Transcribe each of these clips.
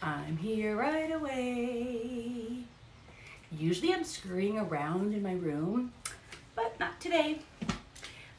I'm here right away. Usually I'm scurrying around in my room, but not today.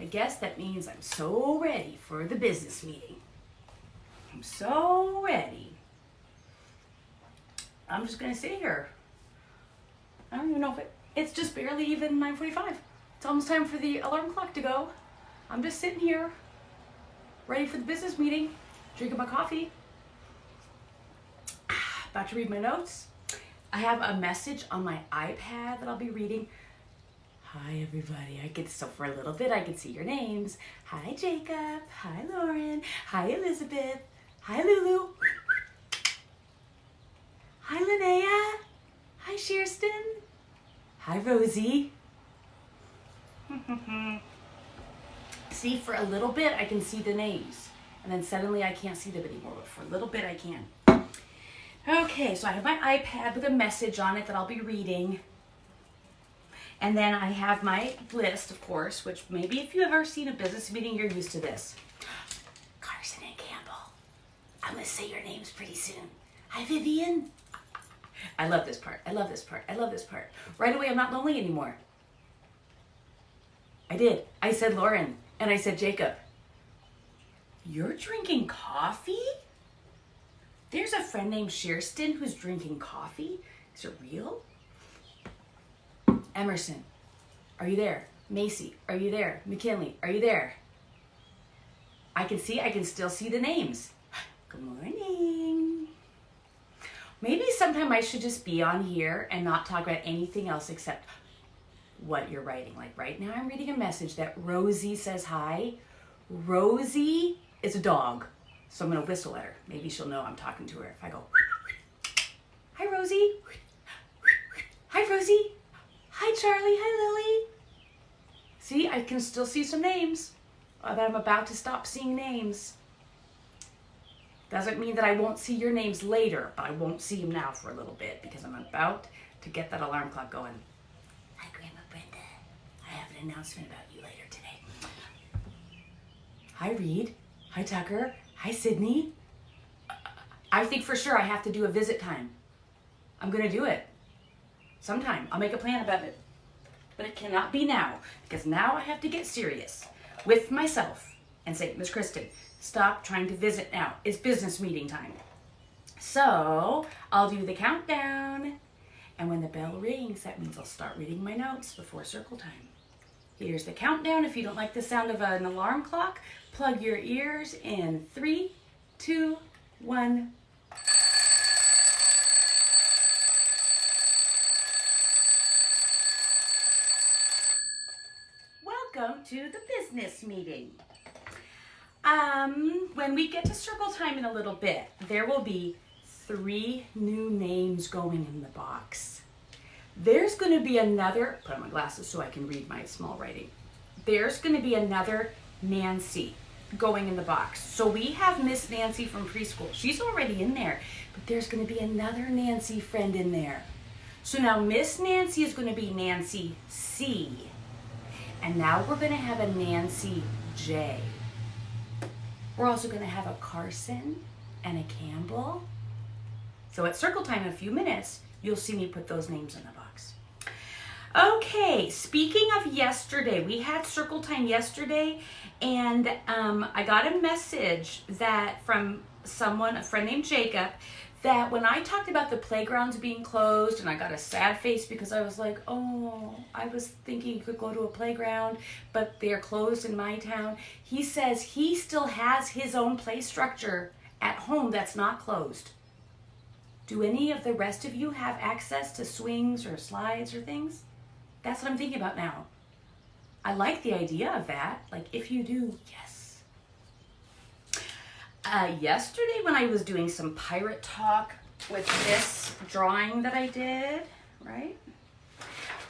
I guess that means I'm so ready for the business meeting. I'm so ready. I'm just gonna sit here. I don't even know if it's just barely even 9:45. It's almost time for the alarm clock to go. I'm just sitting here, ready for the business meeting, drinking my coffee, about to read my notes. I have a message on my iPad that I'll be reading. Hi everybody, so for a little bit I can see your names. Hi Jacob, hi Lauren, hi Elizabeth, hi Lulu, hi Linnea, hi Shearston, hi Rosie. See, for a little bit I can see the names, and then suddenly I can't see them anymore, but for a little bit I can. Okay, so I have my iPad with a message on it that I'll be reading. And then I have my list, of course, which maybe if you've ever seen a business meeting, you're used to this. Carsen and Campbell. I'm going to say your names pretty soon. Hi, Vivian. I love this part. I love this part. I love this part. Right away, I'm not lonely anymore. I did. I said Lauren, and I said Jacob. You're drinking coffee? There's a friend named Shearston who's drinking coffee. Is it real? Emerson, are you there? Macy, are you there? McKinley, are you there? I can still see the names. Good morning. Maybe sometime I should just be on here and not talk about anything else except what you're writing. Like right now I'm reading a message that Rosie says hi. Rosie is a dog. So I'm going to whistle at her. Maybe she'll know I'm talking to her if I go, hi, Rosie. Hi, Rosie. Hi, Charlie. Hi, Lily. See, I can still see some names, but I'm about to stop seeing names. Doesn't mean that I won't see your names later, but I won't see them now for a little bit because I'm about to get that alarm clock going. Hi, Grandma Brenda. I have an announcement about you later today. Hi, Reid. Hi, Tucker. Hi, Sydney. I think for sure I have to do a visit time. I'm going to do it sometime. I'll make a plan about it. But it cannot be now, because now I have to get serious with myself and say, Miss Kristen, stop trying to visit now. It's business meeting time. So I'll do the countdown. And when the bell rings, that means I'll start reading my notes before circle time. Here's the countdown. If you don't like the sound of an alarm clock, plug your ears in 3, 2, 1. Welcome to the business meeting. When we get to circle time in a little bit, there will be 3 new names going in the box. There's going to be another, put on my glasses so I can read my small writing. There's going to be another Nancy going in the box. So we have Miss Nancy from preschool. She's already in there, but there's going to be another Nancy friend in there. So now Miss Nancy is going to be Nancy C. And now we're going to have a Nancy J. We're also going to have a Carsen and a Campbell. So at circle time in a few minutes, you'll see me put those names in the box. Okay, speaking of yesterday, we had circle time yesterday, and I got a message that from someone, a friend named Jacob, that when I talked about the playgrounds being closed, and I got a sad face because I was like, oh, I was thinking you could go to a playground, but they're closed in my town. He says he still has his own play structure at home that's not closed. Do any of the rest of you have access to swings or slides or things? That's what I'm thinking about now. I like the idea of that. Like, if you do, yes. Yesterday when I was doing some pirate talk with this drawing that I did, right?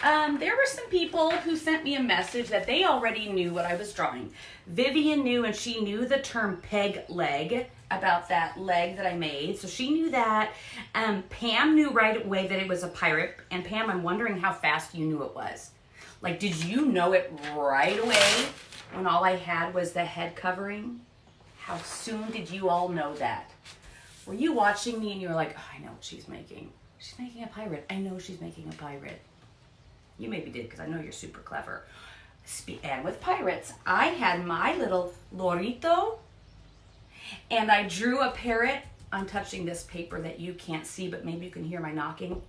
There were some people who sent me a message that they already knew what I was drawing. Vivian knew, and she knew the term peg leg, about that leg that I made. So she knew that. Pam knew right away that it was a pirate. And Pam, I'm wondering how fast you knew it was. Like, did you know it right away when all I had was the head covering? How soon did you all know that? Were you watching me and you were like, oh, I know what she's making. She's making a pirate. I know she's making a pirate. You maybe did, because I know you're super clever. And with pirates, I had my little lorito, and I drew a parrot. I'm touching this paper that you can't see, but maybe you can hear my knocking.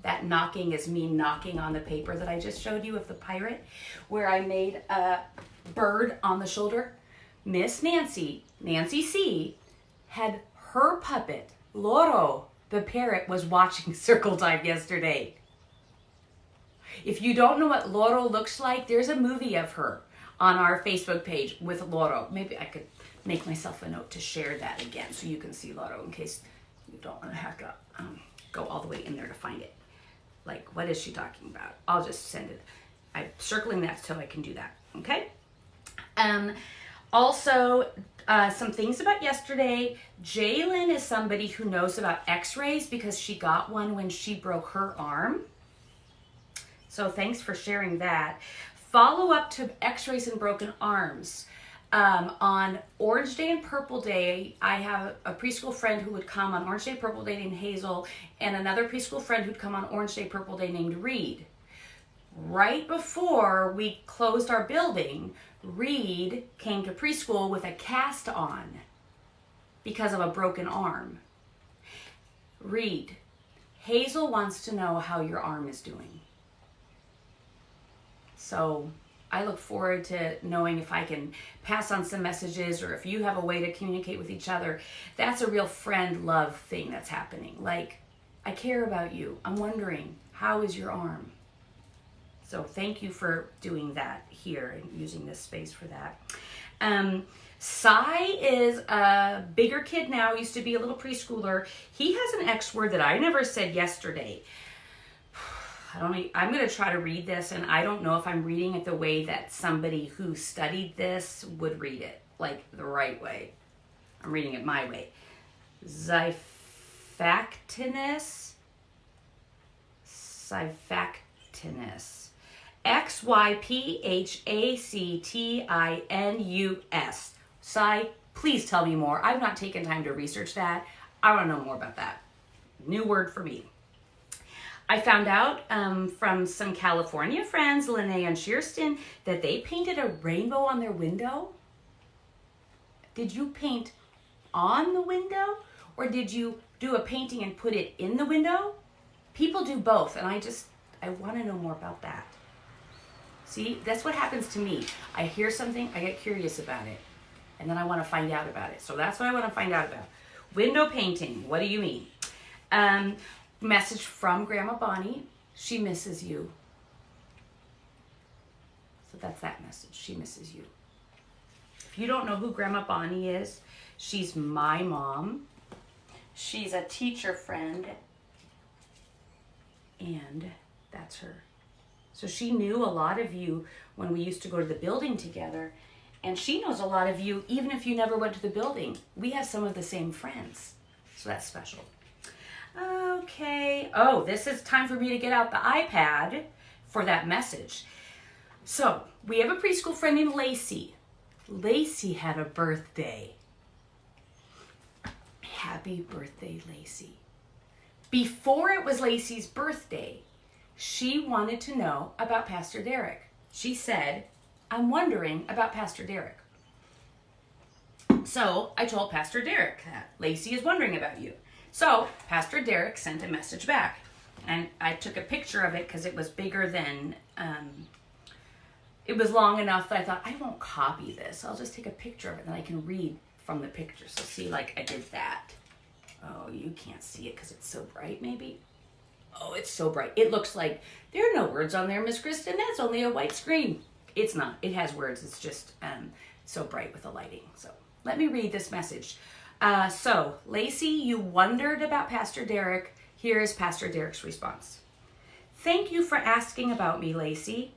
That knocking is me knocking on the paper that I just showed you of the pirate, where I made a bird on the shoulder. Miss Nancy C, had her puppet, Loro, the parrot, was watching Circle Time yesterday. If you don't know what Loro looks like, there's a movie of her on our Facebook page with Loro. Maybe I could make myself a note to share that again so you can see Loro in case you don't want to have to go all the way in there to find it. Like, what is she talking about? I'll just send it. I'm circling that so I can do that, okay? Also, some things about yesterday. Jalen is somebody who knows about x-rays because she got one when she broke her arm. So thanks for sharing that. Follow up to x-rays and broken arms. On Orange Day and Purple Day, I have a preschool friend who would come on Orange Day, Purple Day named Hazel, and another preschool friend who'd come on Orange Day, Purple Day named Reid. Right before we closed our building, Reid came to preschool with a cast on because of a broken arm. Reid, Hazel wants to know how your arm is doing. So I look forward to knowing if I can pass on some messages or if you have a way to communicate with each other. That's a real friend love thing that's happening. Like, I care about you. I'm wondering, how is your arm? So thank you for doing that here and using this space for that. Sai is a bigger kid now, used to be a little preschooler. He has an X word that I never said yesterday. I'm going to try to read this, and I don't know if I'm reading it the way that somebody who studied this would read it, like the right way. I'm reading it my way. Xyphactinus. Xyphactinus. XYPHACTINUS. Sai, please tell me more. I've not taken time to research that. I want to know more about that. New word for me. I found out from some California friends, Lene and Shearston, that they painted a rainbow on their window. Did you paint on the window, or did you do a painting and put it in the window? People do both, and I want to know more about that. See, that's what happens to me. I hear something, I get curious about it, and then I want to find out about it. So that's what I want to find out about. Window painting, what do you mean? Message from Grandma Bonnie. She misses you. So that's that message. She misses you. If you don't know who Grandma Bonnie is, she's my mom. She's a teacher friend. And that's her. So she knew a lot of you when we used to go to the building together. And she knows a lot of you even if you never went to the building. We have some of the same friends. So that's special. Okay. Oh, this is time for me to get out the iPad for that message. So, we have a preschool friend named Lacey. Lacey had a birthday. Happy birthday, Lacey. Before it was Lacey's birthday, she wanted to know about Pastor Derrick. She said, I'm wondering about Pastor Derrick. So, I told Pastor Derrick that Lacey is wondering about you. So, Pastor Derrick sent a message back, and I took a picture of it because it was bigger than, it was long enough that I thought, I won't copy this. I'll just take a picture of it, and then I can read from the picture. So see, like I did that. Oh, you can't see it because it's so bright, maybe? Oh, it's so bright. It looks like there are no words on there, Miss Kristen. That's only a white screen. It's not. It has words. It's just so bright with the lighting. So let me read this message. So, Lacey, you wondered about Pastor Derrick. Here is Pastor Derrick's response. Thank you for asking about me, Lacey.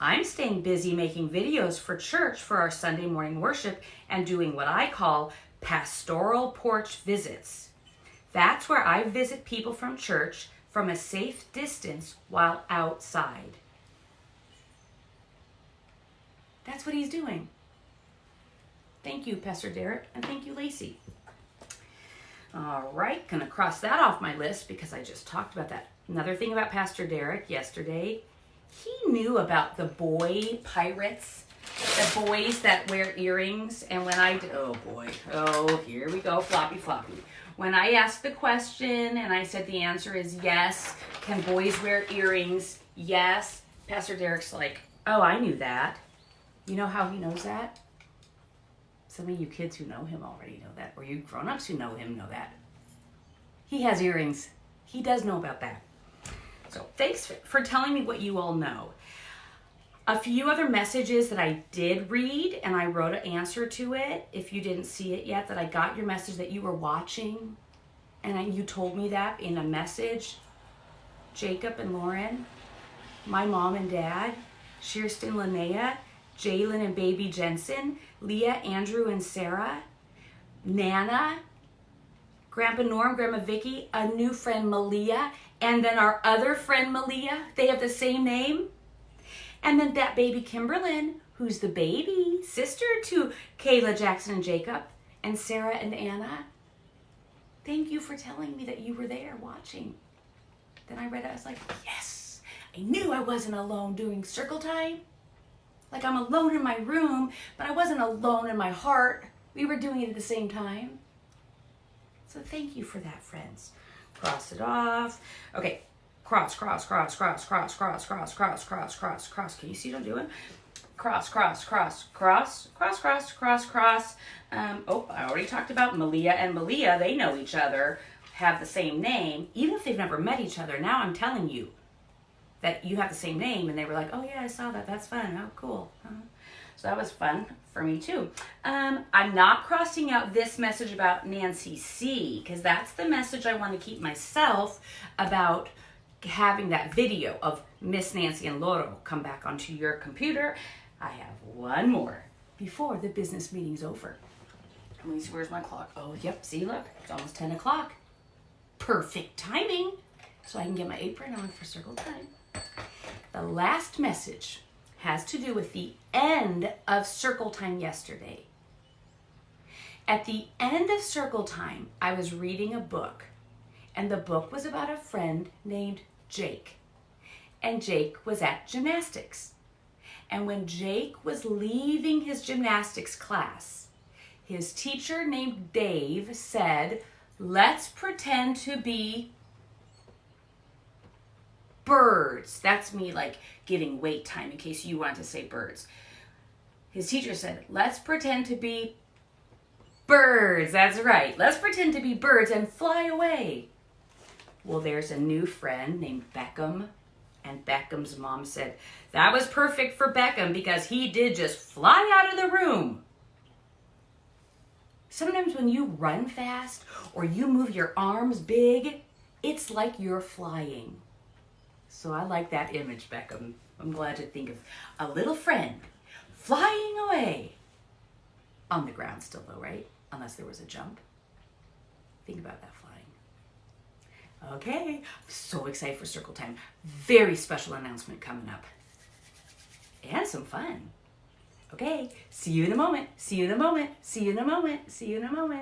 I'm staying busy making videos for church for our Sunday morning worship and doing what I call pastoral porch visits. That's where I visit people from church from a safe distance while outside. That's what he's doing. Thank you, Pastor Derrick, and thank you, Lacey. All right, gonna cross that off my list because I just talked about that. Another thing about Pastor Derrick yesterday, he knew about the boy pirates, the boys that wear earrings. And when I did, oh boy, oh, here we go, floppy. When I asked the question and I said the answer is yes, can boys wear earrings? Yes. Pastor Derrick's like, oh, I knew that. You know how he knows that? Some of you kids who know him already know that, or you grown-ups who know him know that. He has earrings. He does know about that. So thanks for telling me what you all know. A few other messages that I did read, and I wrote an answer to it. If you didn't see it yet, that I got your message that you were watching, and you told me that in a message. Jacob and Lauren, my mom and dad, Kirsten, Linnea, Jalen and baby Jensen, Leah, Andrew, and Sarah, Nana, Grandpa Norm, Grandma Vicky, a new friend Malia, and then our other friend Malia. They have the same name. And then that baby Kimberlyn, who's the baby sister to Kayla, Jackson, and Jacob, and Sarah and Anna. Thank you for telling me that you were there watching. Then I read it, I was like, yes, I knew I wasn't alone doing circle time. Like I'm alone in my room, but I wasn't alone in my heart. We were doing it at the same time. So thank you for that, friends. Cross it off. Okay, cross. Can you see what I'm doing? Cross. Oh, I already talked about Malia and Malia. They know each other, have the same name, even if they've never met each other. Now I'm telling you that you have the same name, and they were like, oh yeah, I saw that. That's fun. Oh, cool. So that was fun for me too. I'm not crossing out this message about Nancy C, because that's the message I want to keep myself about having that video of Miss Nancy and Loro come back onto your computer. I have one more before the business meeting's over. Let me see, where's my clock? Oh, yep, see, look, it's almost 10 o'clock. Perfect timing, so I can get my apron on for circle time. The last message has to do with the end of circle time yesterday. At the end of circle time, I was reading a book, and the book was about a friend named Jake. And Jake was at gymnastics. And when Jake was leaving his gymnastics class, his teacher named Dave said, let's pretend to be birds. That's me like giving wait time in case you want to say birds. His teacher said, let's pretend to be birds. That's right. Let's pretend to be birds and fly away. Well, there's a new friend named Beckham, and Beckham's mom said, that was perfect for Beckham because he did just fly out of the room. Sometimes when you run fast or you move your arms big, it's like you're flying. So I like that image, Beckham. I'm glad to think of a little friend flying away. On the ground still though, right? Unless there was a jump. Think about that flying. Okay, I'm so excited for circle time. Very special announcement coming up. And some fun. Okay, see you in a moment. See you in a moment. See you in a moment. See you in a moment.